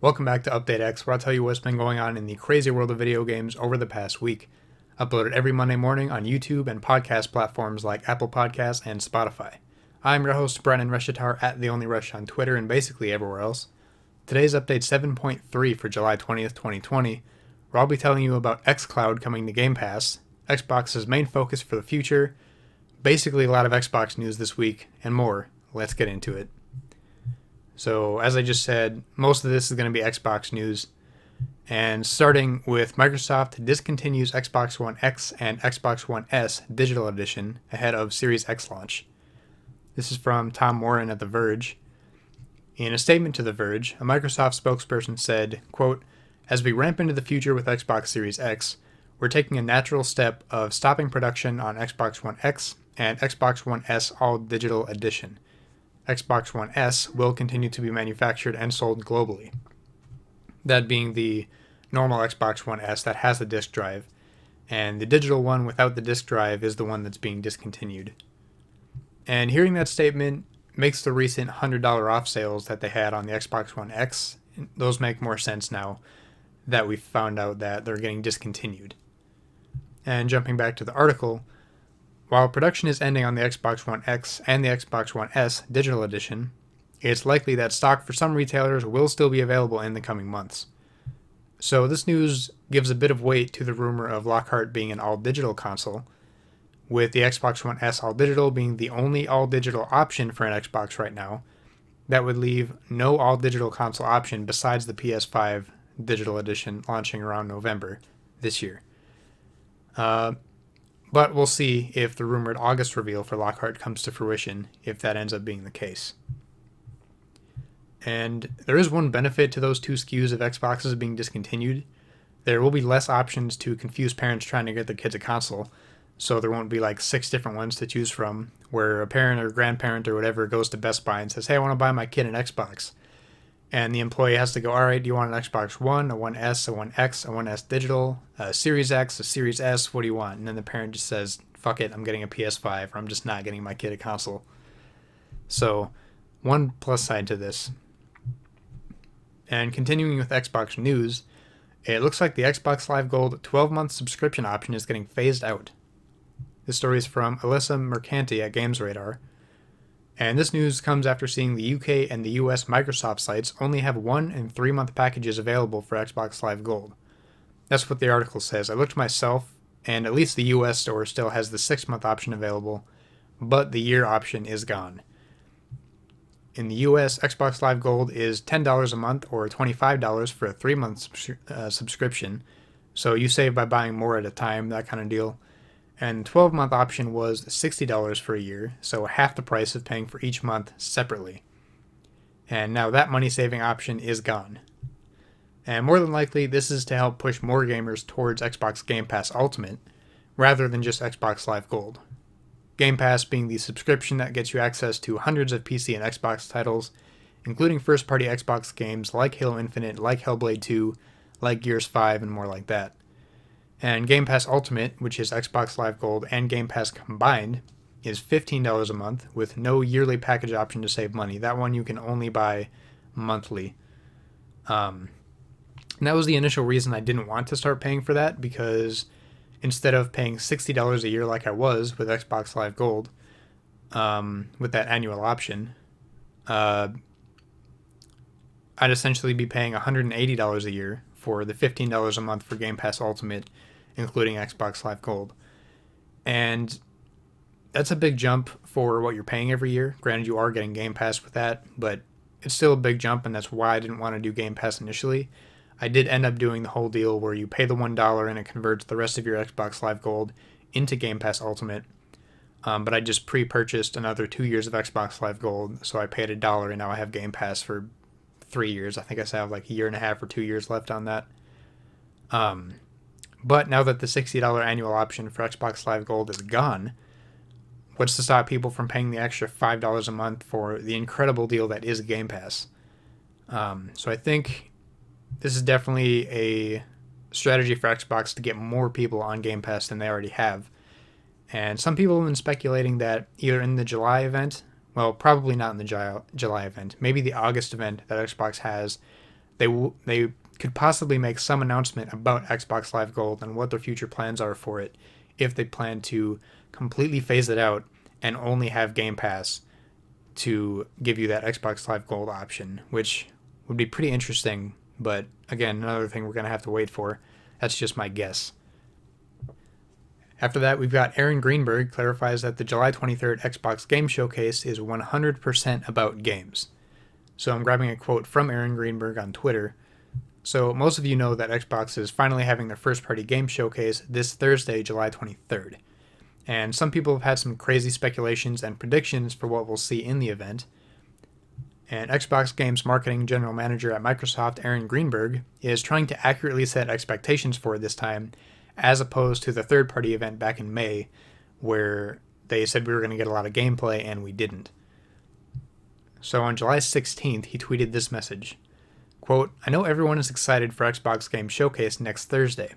Welcome back to Update X, where I'll tell you what's been going on in the crazy world of video games over the past week. Uploaded every Monday morning on YouTube and podcast platforms like Apple Podcasts and Spotify. I'm your host, Brennan Reshitar, at The Only Rush on Twitter and basically everywhere else. Today's update 7.3 for July 20th, 2020, where I'll be telling you about XCloud coming to Game Pass, Xbox's main focus for the future, basically a lot of Xbox news this week, and more. Let's get into it. So, as I just said, most of this is going to be Xbox news. And starting with Microsoft discontinues Xbox One X and Xbox One S Digital Edition ahead of Series X launch. This is from Tom Warren at The Verge. In a statement to The Verge, a Microsoft spokesperson said, quote, "As we ramp into the future with Xbox Series X, we're taking a natural step of stopping production on Xbox One X and Xbox One S All Digital Edition. Xbox One S will continue to be manufactured and sold globally." That being the normal Xbox One S that has the disk drive, and the digital one without the disk drive is the one that's being discontinued. And hearing that statement makes the recent $100 off sales that they had on the Xbox One X, those make more sense now that we've found out that they're getting discontinued. And jumping back to the article, while production is ending on the Xbox One X and the Xbox One S Digital Edition, it's likely that stock for some retailers will still be available in the coming months. So this news gives a bit of weight to the rumor of Lockhart being an all-digital console, with the Xbox One S all-digital being the only all-digital option for an Xbox right now. That would leave no all-digital console option besides the PS5 Digital Edition launching around November this year. But we'll see if the rumored August reveal for Lockhart comes to fruition, if that ends up being the case. And there is one benefit to those two SKUs of Xboxes being discontinued. There will be less options to confuse parents trying to get their kids a console, so there won't be like 6 different ones to choose from, where a parent or grandparent or whatever goes to Best Buy and says, "Hey, I want to buy my kid an Xbox." And the employee has to go, "Alright, do you want an Xbox One, a One S, a One X, a One S Digital, a Series X, a Series S, what do you want?" And then the parent just says, "Fuck it, I'm getting a PS5, or I'm just not getting my kid a console." So, one plus side to this. And continuing with Xbox news, it looks like the Xbox Live Gold 12-month subscription option is getting phased out. This story is from Alyssa Mercanti at GamesRadar. And this news comes after seeing the UK and the US Microsoft sites only have 1 and 3 month packages available for Xbox Live Gold. That's what the article says. I looked myself, and at least the US store still has the 6-month option available, but the year option is gone. In the US, Xbox Live Gold is $10 a month or $25 for a 3-month subscription, so you save by buying more at a time, that kind of deal. And 12-month option was $60 for a year, so half the price of paying for each month separately. And now that money-saving option is gone. And more than likely, this is to help push more gamers towards Xbox Game Pass Ultimate, rather than just Xbox Live Gold. Game Pass being the subscription that gets you access to hundreds of PC and Xbox titles, including first-party Xbox games like Halo Infinite, like Hellblade 2, like Gears 5, and more like that. And Game Pass Ultimate, which is Xbox Live Gold and Game Pass combined, is $15 a month with no yearly package option to save money. That one you can only buy monthly. And that was the initial reason I didn't want to start paying for that, because instead of paying $60 a year like I was with Xbox Live Gold, with that annual option, I'd essentially be paying $180 a year for the $15 a month for Game Pass Ultimate, including Xbox Live Gold. And that's a big jump for what you're paying every year. Granted, you are getting Game Pass with that, but it's still a big jump, and that's why I didn't want to do Game Pass initially. I did end up doing the whole deal where you pay the $1 and it converts the rest of your Xbox Live Gold into Game Pass Ultimate. But I just pre-purchased another 2 years of Xbox Live Gold, so I paid $1 and now I have Game Pass for 3 years. I think I still have like a year and a half or 2 years left on that. But now that the $60 annual option for Xbox Live Gold is gone, what's to stop people from paying the extra $5 a month for the incredible deal that is Game Pass? So I think this is definitely a strategy for Xbox to get more people on Game Pass than they already have. And some people have been speculating that either in the July event, well, probably not in the July event, maybe the August event that Xbox has, they could possibly make some announcement about Xbox Live Gold and what their future plans are for it, if they plan to completely phase it out and only have Game Pass to give you that Xbox Live Gold option, which would be pretty interesting, but again, another thing we're going to have to wait for. That's just my guess. After that, we've got Aaron Greenberg clarifies that the July 23rd Xbox Game Showcase is 100% about games. So I'm grabbing a quote from Aaron Greenberg on Twitter. So most of you know that Xbox is finally having their first-party game showcase this Thursday, July 23rd. And some people have had some crazy speculations and predictions for what we'll see in the event. And Xbox Games Marketing General Manager at Microsoft, Aaron Greenberg, is trying to accurately set expectations for it this time, as opposed to the third-party event back in May, where they said we were going to get a lot of gameplay, and we didn't. So on July 16th, he tweeted this message. Quote, I know everyone is excited for Xbox Game Showcase next Thursday.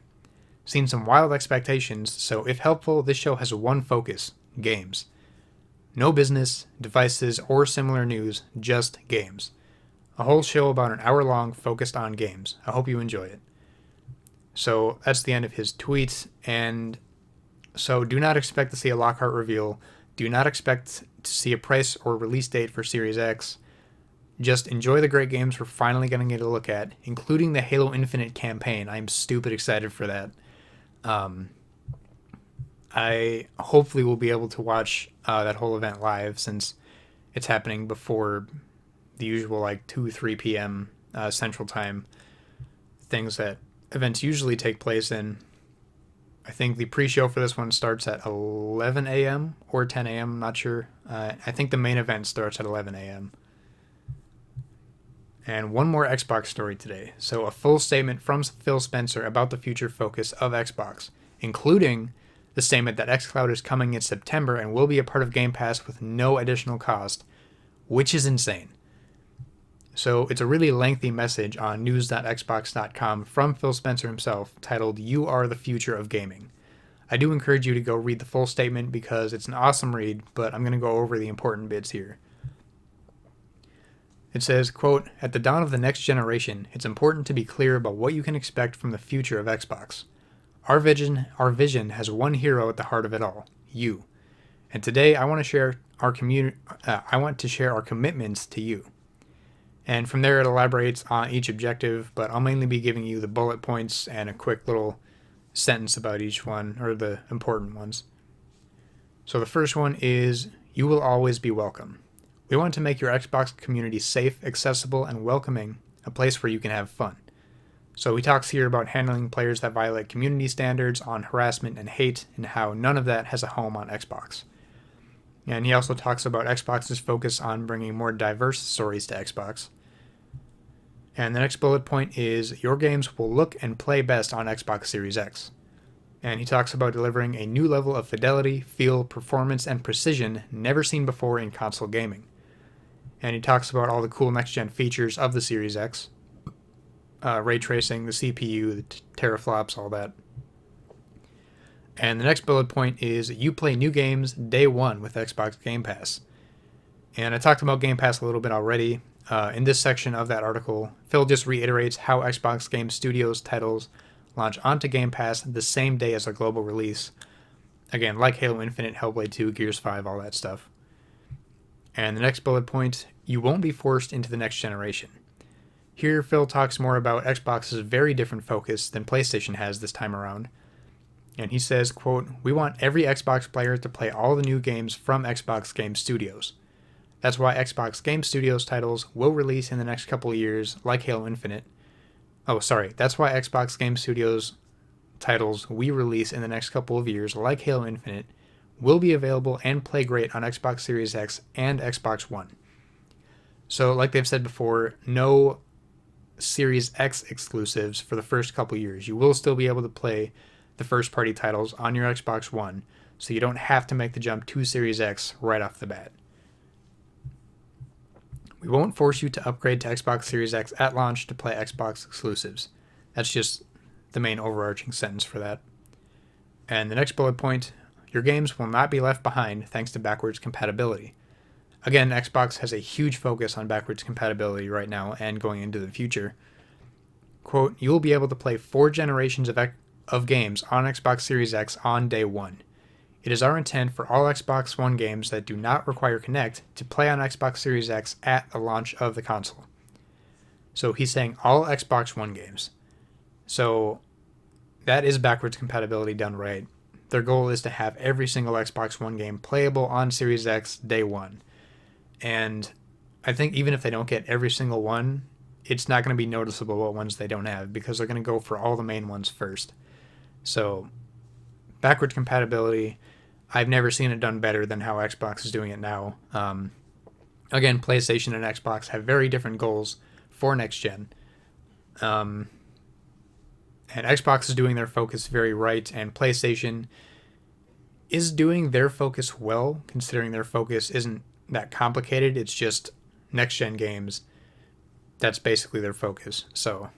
Seen some wild expectations, so if helpful, this show has one focus, games. No business, devices, or similar news, just games. A whole show about an hour long focused on games. I hope you enjoy it. So that's the end of his tweets, and so do not expect to see a Lockhart reveal. Do not expect to see a price or release date for Series X. Just enjoy the great games we're finally going to get a look at, including the Halo Infinite campaign. I'm stupid excited for that. I hopefully will be able to watch that whole event live, since it's happening before the usual 2-3 p.m. Central Time things that events usually take place in. I think the pre-show for this one starts at 11 a.m. or 10 a.m. I'm not sure. I think the main event starts at 11 a.m. And one more Xbox story today. So a full statement from Phil Spencer about the future focus of Xbox, including the statement that xCloud is coming in September and will be a part of Game Pass with no additional cost, which is insane. So it's a really lengthy message on news.xbox.com from Phil Spencer himself, titled You Are the Future of Gaming. I do encourage you to go read the full statement because it's an awesome read, but I'm going to go over the important bits here. It says, quote, At the dawn of the next generation, it's important to be clear about what you can expect from the future of Xbox. Our vision has one hero at the heart of it all, you. And today I want to share our commitments to you. And from there it elaborates on each objective, but I'll mainly be giving you the bullet points and a quick little sentence about each one, or the important ones. So the first one is, you will always be welcome. We want to make your Xbox community safe, accessible, and welcoming, a place where you can have fun. So he talks here about handling players that violate community standards, on harassment and hate, and how none of that has a home on Xbox. And he also talks about Xbox's focus on bringing more diverse stories to Xbox. And the next bullet point is, your games will look and play best on Xbox Series X. And he talks about delivering a new level of fidelity, feel, performance, and precision never seen before in console gaming. And he talks about all the cool next-gen features of the Series X. Ray tracing, the CPU, the teraflops, all that. And the next bullet point is, you play new games day one with Xbox Game Pass. And I talked about Game Pass a little bit already. In this section of that article, Phil just reiterates how Xbox Game Studios titles launch onto Game Pass the same day as a global release. Again, like Halo Infinite, Hellblade 2, Gears 5, all that stuff. And the next bullet point, you won't be forced into the next generation. Here, Phil talks more about Xbox's very different focus than PlayStation has this time around. And he says, quote, we want every Xbox player to play all the new games from Xbox Game Studios. That's why Xbox Game Studios titles will release in the next couple of years, like Halo Infinite. That's why Xbox Game Studios titles we release in the next couple of years, like Halo Infinite, will be available and play great on Xbox Series X and Xbox One. So, like they've said before, no Series X exclusives for the first couple years. You will still be able to play the first-party titles on your Xbox One, so you don't have to make the jump to Series X right off the bat. We won't force you to upgrade to Xbox Series X at launch to play Xbox exclusives. That's just the main overarching sentence for that. And the next bullet point, your games will not be left behind thanks to backwards compatibility. Again, Xbox has a huge focus on backwards compatibility right now and going into the future. quote, "You will be able to play 4 generations of games on Xbox Series X on day one. It is our intent for all Xbox One games that do not require Kinect to play on Xbox Series X at the launch of the console." So he's saying all Xbox One games. So that is backwards compatibility done right. Their goal is to have every single Xbox One game playable on Series X day one. And I think even if they don't get every single one, it's not going to be noticeable what ones they don't have because they're going to go for all the main ones first. So backwards compatibility, I've never seen it done better than how Xbox is doing it now. Again, PlayStation and Xbox have very different goals for next gen. And Xbox is doing their focus very right, and PlayStation is doing their focus well, considering their focus isn't that complicated. It's just next gen games. That's basically their focus. So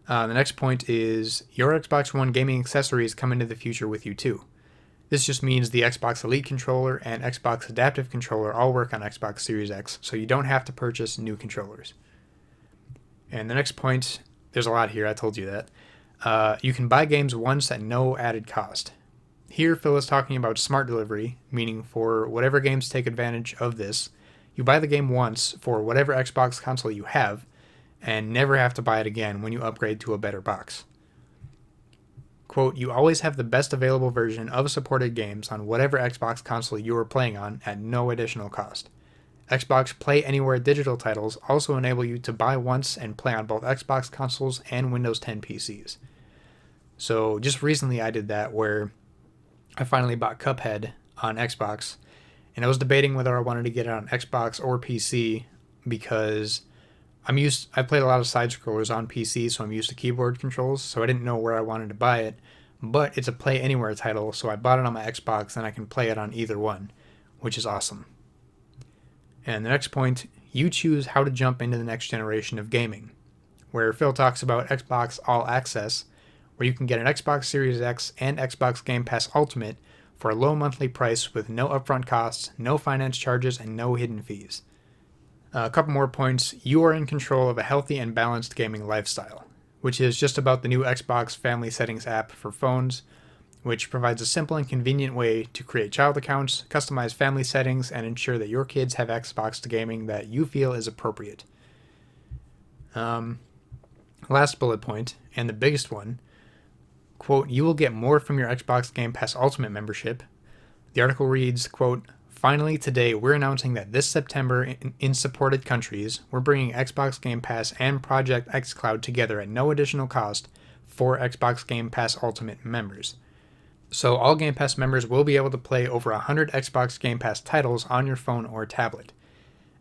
the next point is your Xbox One gaming accessories come into the future with you too. This just means the Xbox Elite controller and Xbox Adaptive controller all work on Xbox Series X, so you don't have to purchase new controllers. And the next point, there's a lot here, I told you that. You can buy games once at no added cost. Here, Phil is talking about smart delivery, meaning for whatever games take advantage of this, you buy the game once for whatever Xbox console you have, and never have to buy it again when you upgrade to a better box. Quote, "You always have the best available version of supported games on whatever Xbox console you are playing on at no additional cost. Xbox Play Anywhere digital titles also enable you to buy once and play on both Xbox consoles and Windows 10 PCs." So just recently I did that where I finally bought Cuphead on Xbox, and I was debating whether I wanted to get it on Xbox or PC because I played a lot of side scrollers on PC, so I'm used to keyboard controls, so I didn't know where I wanted to buy it, but it's a Play Anywhere title, so I bought it on my Xbox and I can play it on either one, which is awesome. And the next point, you choose how to jump into the next generation of gaming, where Phil talks about Xbox All Access, where you can get an Xbox Series X and Xbox Game Pass Ultimate for a low monthly price with no upfront costs, no finance charges, and no hidden fees. A couple more points. You are in control of a healthy and balanced gaming lifestyle, which is just about the new Xbox Family Settings app for phones, which provides a simple and convenient way to create child accounts, customize family settings, and ensure that your kids have Xbox to gaming that you feel is appropriate. Last bullet point, and the biggest one, quote, "You will get more from your Xbox Game Pass Ultimate membership." The article reads, quote, "Finally, today we're announcing that this September in supported countries, we're bringing Xbox Game Pass and Project xCloud together at no additional cost for Xbox Game Pass Ultimate members. So all Game Pass members will be able to play over 100 Xbox Game Pass titles on your phone or tablet.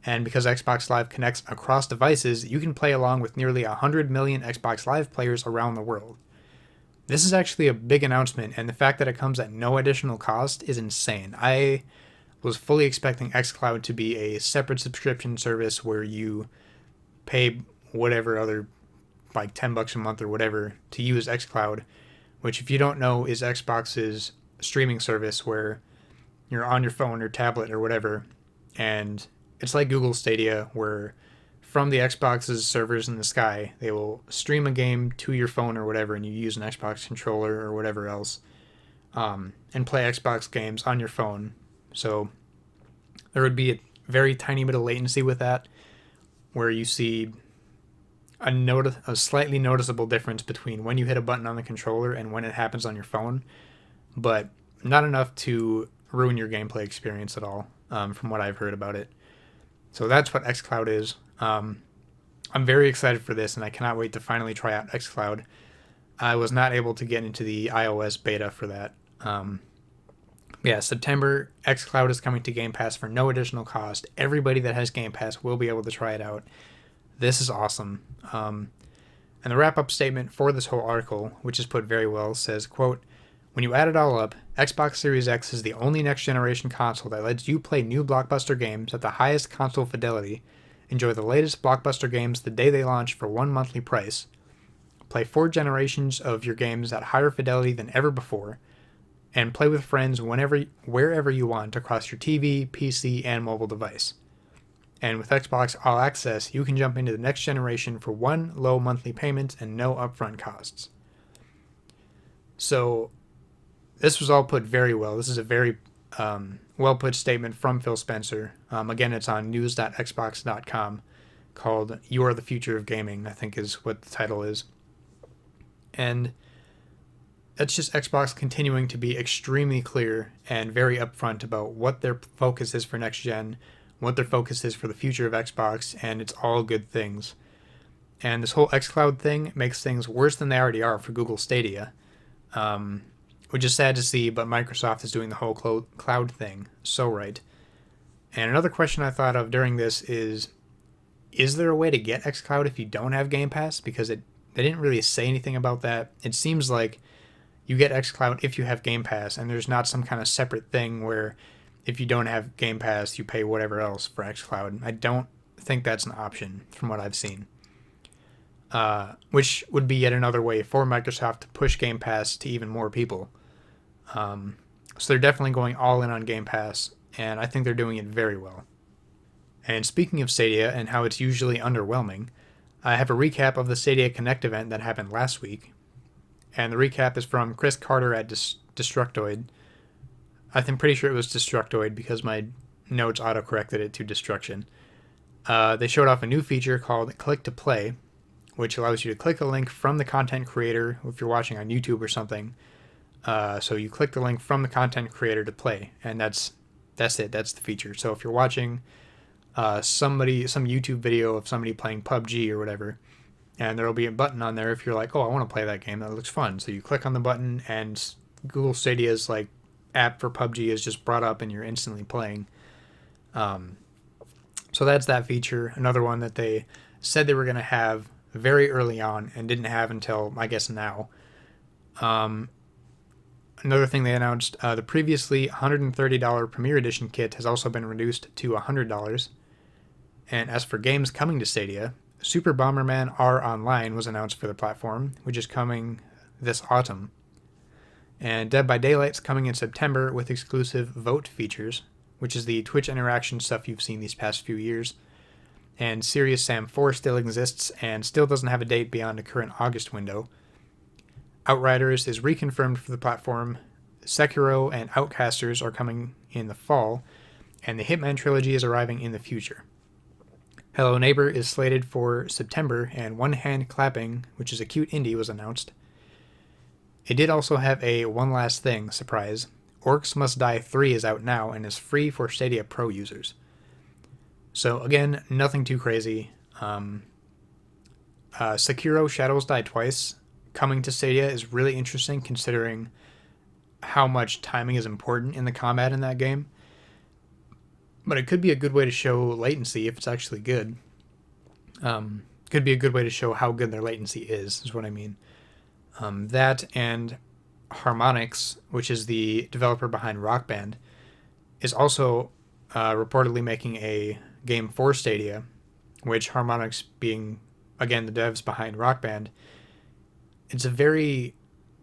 And because Xbox Live connects across devices, you can play along with nearly 100 million Xbox Live players around the world. This is actually a big announcement, and the fact that it comes at no additional cost is insane. I was fully expecting xCloud to be a separate subscription service where you pay whatever other, like $10 a month or whatever, to use xCloud, which, if you don't know, is Xbox's streaming service where you're on your phone or tablet or whatever, and it's like Google Stadia, where from the Xbox's servers in the sky, they will stream a game to your phone or whatever, and you use an Xbox controller or whatever else, and play Xbox games on your phone. So there would be a very tiny bit of latency with that, where you see a slightly noticeable difference between when you hit a button on the controller and when it happens on your phone, but not enough to ruin your gameplay experience at all, from what I've heard about it. So that's what xCloud is. I'm very excited for this, and I cannot wait to finally try out xCloud. I was not able to get into the iOS beta for that. September, xCloud is coming to Game Pass for no additional cost. Everybody that has Game Pass will be able to try it out. This is awesome. And the wrap-up statement for this whole article, which is put very well, says, quote, "When you add it all up, Xbox Series X is the only next-generation console that lets you play new blockbuster games at the highest console fidelity, enjoy the latest blockbuster games the day they launch for one monthly price, play 4 generations of your games at higher fidelity than ever before, and play with friends wherever you want across your TV, PC, and mobile device. And with Xbox All Access, you can jump into the next generation for one low monthly payment and no upfront costs. So this was all put very well. This is a very well put statement from Phil Spencer. Again, it's on news.xbox.com, called "You Are the Future of Gaming," I think is what the title is. And that's just Xbox continuing to be extremely clear and very upfront about what their focus is for next gen, what their focus is for the future of Xbox, and it's all good things. And this whole xCloud thing makes things worse than they already are for Google Stadia, which is sad to see, but Microsoft is doing the whole cloud thing so right. And another question I thought of during this is there a way to get xCloud if you don't have Game Pass? Because they didn't really say anything about that. It seems like you get xCloud if you have Game Pass, and there's not some kind of separate thing where if you don't have Game Pass, you pay whatever else for xCloud. I don't think that's an option from what I've seen. Which would be yet another way for Microsoft to push Game Pass to even more people. So they're definitely going all in on Game Pass, and I think they're doing it very well. And speaking of Stadia and how it's usually underwhelming, I have a recap of the Stadia Connect event that happened last week. And the recap is from Chris Carter at Destructoid. I'm pretty sure it was Destructoid because my notes autocorrected it to Destruction. They showed off a new feature called Click to Play, which allows you to click a link from the content creator if you're watching on YouTube or something. So you click the link from the content creator to play, and that's it. That's the feature. So if you're watching some YouTube video of somebody playing PUBG or whatever, and there'll be a button on there if you're like, oh, I want to play that game, that looks fun. So you click on the button, and Google Stadia's like app for PUBG is just brought up, and you're instantly playing. So that's that feature. Another one that they said they were going to have very early on and didn't have until, I guess, now. Another thing they announced, the previously $130 Premier Edition kit has also been reduced to $100. And as for games coming to Stadia, Super Bomberman R Online was announced for the platform, which is coming this autumn. And Dead by Daylight's coming in September with exclusive vote features, which is the Twitch interaction stuff you've seen these past few years. And Serious Sam 4 still exists and still doesn't have a date beyond the current August window. Outriders is reconfirmed for the platform. Sekiro and Outcasters are coming in the fall, and the Hitman trilogy is arriving in the future. Hello Neighbor is slated for September, and One Hand Clapping, which is a cute indie, was announced. It did also have a One Last Thing surprise. Orcs Must Die 3 is out now and is free for Stadia Pro users. So again, nothing too crazy. Sekiro Shadows Die Twice coming to Stadia is really interesting considering how much timing is important in the combat in that game. But it could be a good way to show latency if it's actually good. Could be a good way to show how good their latency is what I mean. That and Harmonix, which is the developer behind Rock Band, is also reportedly making a game for Stadia, which Harmonix being, again, the devs behind Rock Band. It's a very,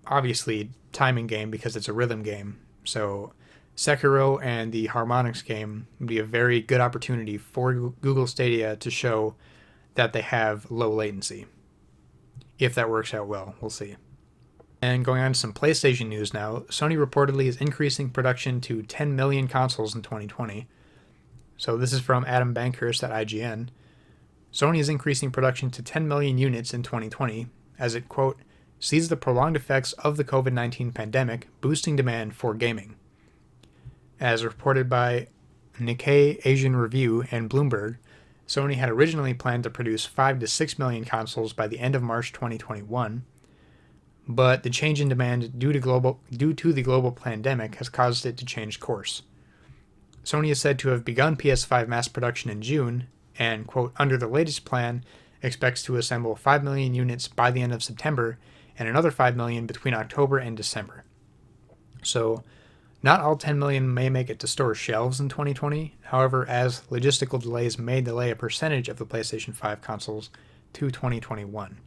obviously, timing game because it's a rhythm game. So Sekiro and the Harmonix game would be a very good opportunity for Google Stadia to show that they have low latency. If that works out well, we'll see. And going on to some PlayStation news now, Sony reportedly is increasing production to 10 million consoles in 2020. So this is from Adam Bankhurst at IGN. Sony is increasing production to 10 million units in 2020 as it, quote, sees the prolonged effects of the COVID-19 pandemic boosting demand for gaming. As reported by Nikkei Asian Review and Bloomberg, Sony had originally planned to produce 5 to 6 million consoles by the end of March 2021, but the change in demand due to the global pandemic has caused it to change course. Sony is said to have begun PS5 mass production in June and, quote, under the latest plan, expects to assemble 5 million units by the end of September and another 5 million between October and December. So, not all 10 million may make it to store shelves in 2020. However, as logistical delays may delay a percentage of the PlayStation 5 consoles to 2021.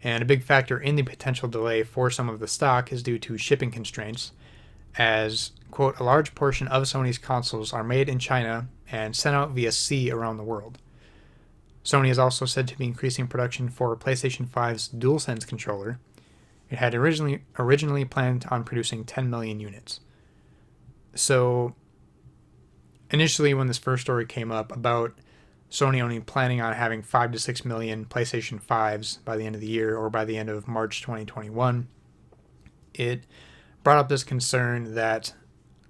And a big factor in the potential delay for some of the stock is due to shipping constraints, as, quote, a large portion of Sony's consoles are made in China and sent out via sea around the world. Sony is also said to be increasing production for PlayStation 5's DualSense controller. It had originally planned on producing 10 million units. So, initially when this first story came up about Sony only planning on having 5 to 6 million PlayStation 5s by the end of the year or by the end of March 2021, it brought up this concern that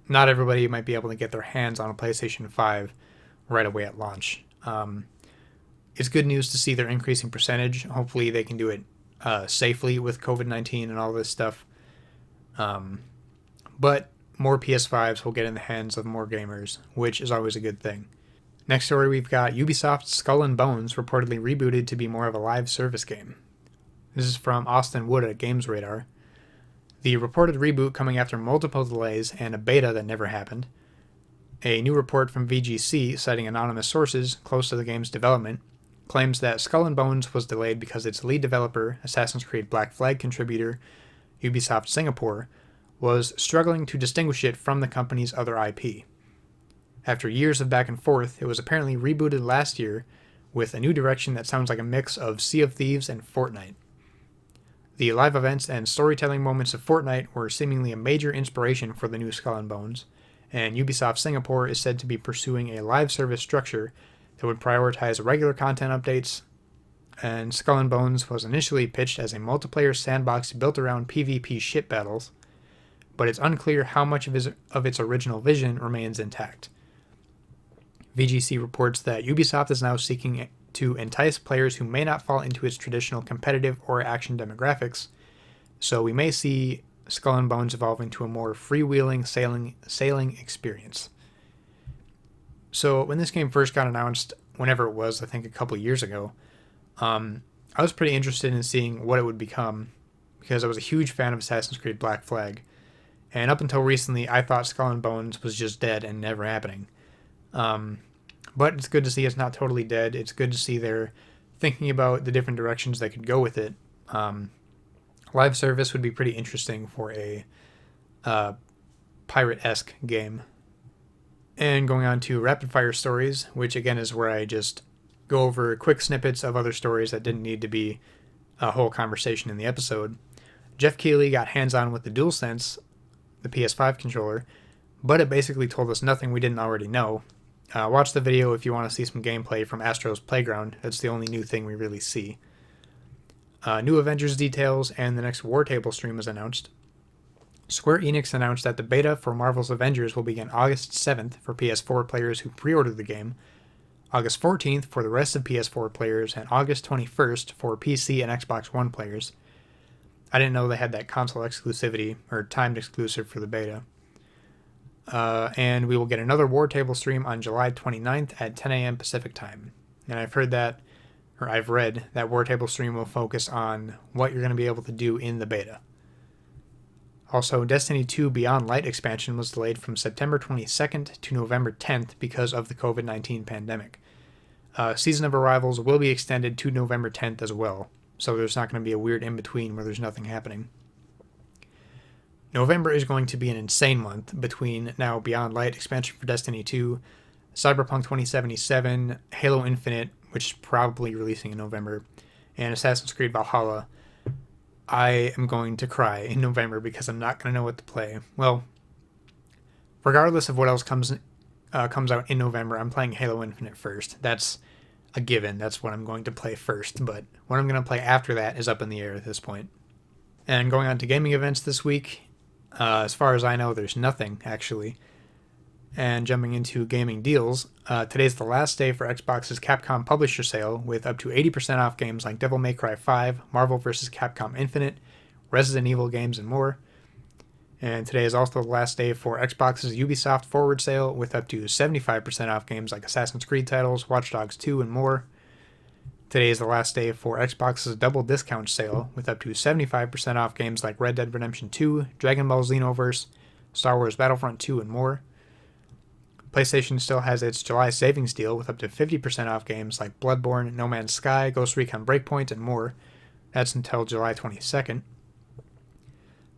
not everybody might be able to get their hands on a PlayStation 5 right away at launch. It's good news to see their increasing percentage. Hopefully they can do it safely with COVID-19 and all this stuff. But more PS5s will get in the hands of more gamers, which is always a good thing. Next story, we've got Ubisoft's Skull and Bones reportedly rebooted to be more of a live service game. This is from Austin Wood at GamesRadar. The reported reboot coming after multiple delays and a beta that never happened. A new report from VGC, citing anonymous sources close to the game's development, claims that Skull and Bones was delayed because its lead developer, Assassin's Creed Black Flag contributor Ubisoft Singapore, was struggling to distinguish it from the company's other IP. After years of back and forth, it was apparently rebooted last year with a new direction that sounds like a mix of Sea of Thieves and Fortnite. The live events and storytelling moments of Fortnite were seemingly a major inspiration for the new Skull and Bones, and Ubisoft Singapore is said to be pursuing a live service structure that would prioritize regular content updates, and Skull and Bones was initially pitched as a multiplayer sandbox built around PvP ship battles, but it's unclear how much of its original vision remains intact. VGC reports that Ubisoft is now seeking to entice players who may not fall into its traditional competitive or action demographics, so we may see Skull and Bones evolve into a more freewheeling sailing experience. So when this game first got announced, whenever it was, I think a couple years ago, I was pretty interested in seeing what it would become, because I was a huge fan of Assassin's Creed Black Flag, and up until recently I thought Skull and Bones was just dead and never happening. But it's good to see it's not totally dead. It's good to see they're thinking about the different directions they could go with it. Live service would be pretty interesting for a pirate-esque game. And going on to rapid fire stories, which again is where I just go over quick snippets of other stories that didn't need to be a whole conversation in the episode. Jeff Keighley got hands-on with the DualSense, the PS5 controller, but it basically told us nothing we didn't already know. Watch the video if you want to see some gameplay from Astro's Playground. That's the only new thing we really see. New Avengers details and the next War Table stream was announced. Square Enix announced that the beta for Marvel's Avengers will begin August 7th for PS4 players who pre-ordered the game, August 14th for the rest of PS4 players, and August 21st for PC and Xbox One players. I didn't know they had that console exclusivity, or timed exclusive for the beta. And we will get another War Table stream on July 29th at 10 a.m. Pacific time. And I've read that War Table stream will focus on what you're going to be able to do in the beta. Also, Destiny 2 Beyond Light expansion was delayed from September 22nd to November 10th because of the COVID-19 pandemic. Season of Arrivals will be extended to November 10th as well, so there's not going to be a weird in-between where there's nothing happening. November is going to be an insane month between now Beyond Light expansion for Destiny 2, Cyberpunk 2077, Halo Infinite, which is probably releasing in November, and Assassin's Creed Valhalla. I am going to cry in November because I'm not going to know what to play. Well, regardless of what else comes out in November, I'm playing Halo Infinite first. That's a given. That's what I'm going to play first, but what I'm going to play after that is up in the air at this point. And going on to gaming events this week, as far as I know, there's nothing, actually. And jumping into gaming deals, today's the last day for Xbox's Capcom Publisher Sale, with up to 80% off games like Devil May Cry 5, Marvel vs. Capcom Infinite, Resident Evil games, and more. And today is also the last day for Xbox's Ubisoft Forward Sale, with up to 75% off games like Assassin's Creed titles, Watch Dogs 2, and more. Today is the last day for Xbox's Double Discount Sale, with up to 75% off games like Red Dead Redemption 2, Dragon Ball Xenoverse, Star Wars Battlefront 2, and more. PlayStation still has its July savings deal with up to 50% off games like Bloodborne, No Man's Sky, Ghost Recon Breakpoint, and more. That's until July 22nd.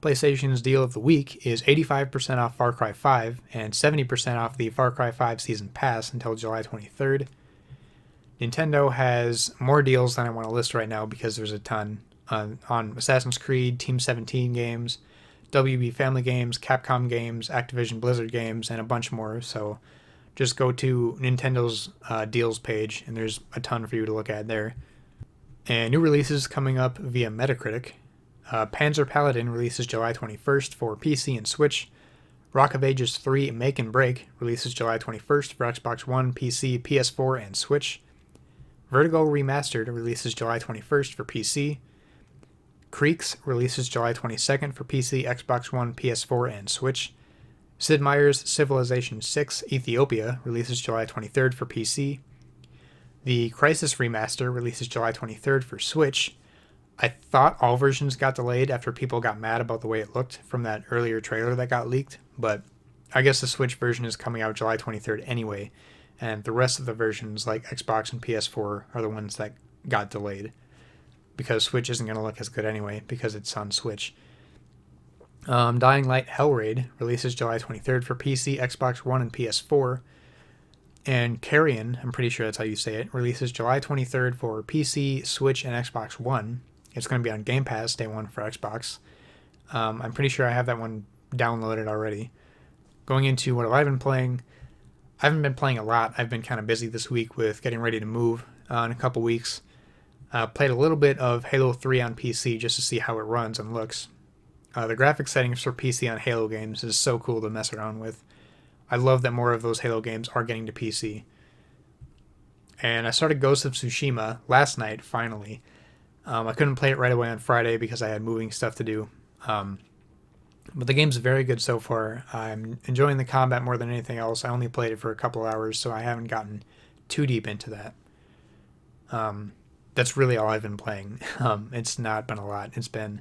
PlayStation's deal of the week is 85% off Far Cry 5 and 70% off the Far Cry 5 Season Pass until July 23rd. Nintendo has more deals than I want to list right now because there's a ton on Assassin's Creed, Team 17 games, WB Family games, Capcom games, Activision Blizzard games, and a bunch more. So just go to Nintendo's deals page, and there's a ton for you to look at there. And new releases coming up via Metacritic. Panzer Paladin releases July 21st for PC and Switch. Rock of Ages 3 Make and Break releases July 21st for Xbox One, PC, PS4, and Switch. Vertigo Remastered releases July 21st for PC. Creeks releases July 22nd for PC, Xbox One, PS4, and Switch. Sid Meier's Civilization 6 Ethiopia releases July 23rd for PC. The Crysis Remaster releases July 23rd for Switch. I thought all versions got delayed after people got mad about the way it looked from that earlier trailer that got leaked, but I guess the Switch version is coming out July 23rd anyway, and the rest of the versions like Xbox and PS4 are the ones that got delayed because Switch isn't going to look as good anyway because it's on Switch. Dying Light Hellraid releases July 23rd for PC, Xbox One, and PS4. And Carrion, I'm pretty sure that's how you say it, releases July 23rd for PC, Switch, and Xbox One. It's going to be on Game Pass day one for Xbox. I'm pretty sure I have that one downloaded already. Going into what I've been playing, I haven't been playing a lot. I've been kind of busy this week with getting ready to move in a couple weeks. Played a little bit of Halo 3 on PC just to see how it runs and looks. The graphic settings for PC on Halo games is so cool to mess around with. I love that more of those Halo games are getting to PC. And I started Ghost of Tsushima last night, finally. I couldn't play it right away on Friday because I had moving stuff to do. But the game's very good so far. I'm enjoying the combat more than anything else. I only played it for a couple hours, so I haven't gotten too deep into that. That's really all I've been playing. It's not been a lot. It's been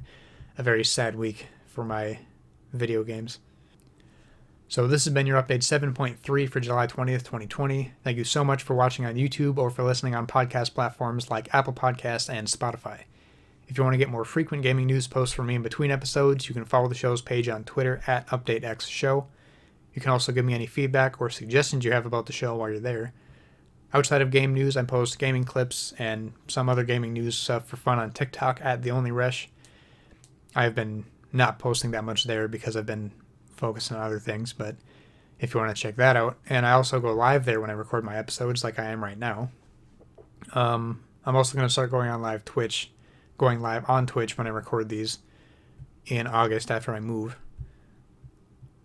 a very sad week for my video games. So this has been your update 7.3 for July 20th, 2020. Thank you so much for watching on YouTube or for listening on podcast platforms like Apple Podcasts and Spotify. If you want to get more frequent gaming news posts from me in between episodes, you can follow the show's page on Twitter at UpdateXShow. You can also give me any feedback or suggestions you have about the show while you're there. Outside of game news, I post gaming clips and some other gaming news stuff for fun on TikTok at TheOnlyResh. I've been not posting that much there because I've been focusing on other things, but if you want to check that out. And I also go live there when I record my episodes like I am right now. I'm also going to start going live on Twitch when I record these in August after I move.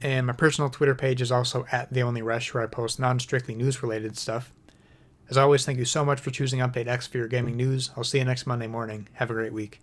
And my personal Twitter page is also at TheOnlyResh, where I post non-strictly news-related stuff. As always, thank you so much for choosing Update X for your gaming news. I'll see you next Monday morning. Have a great week.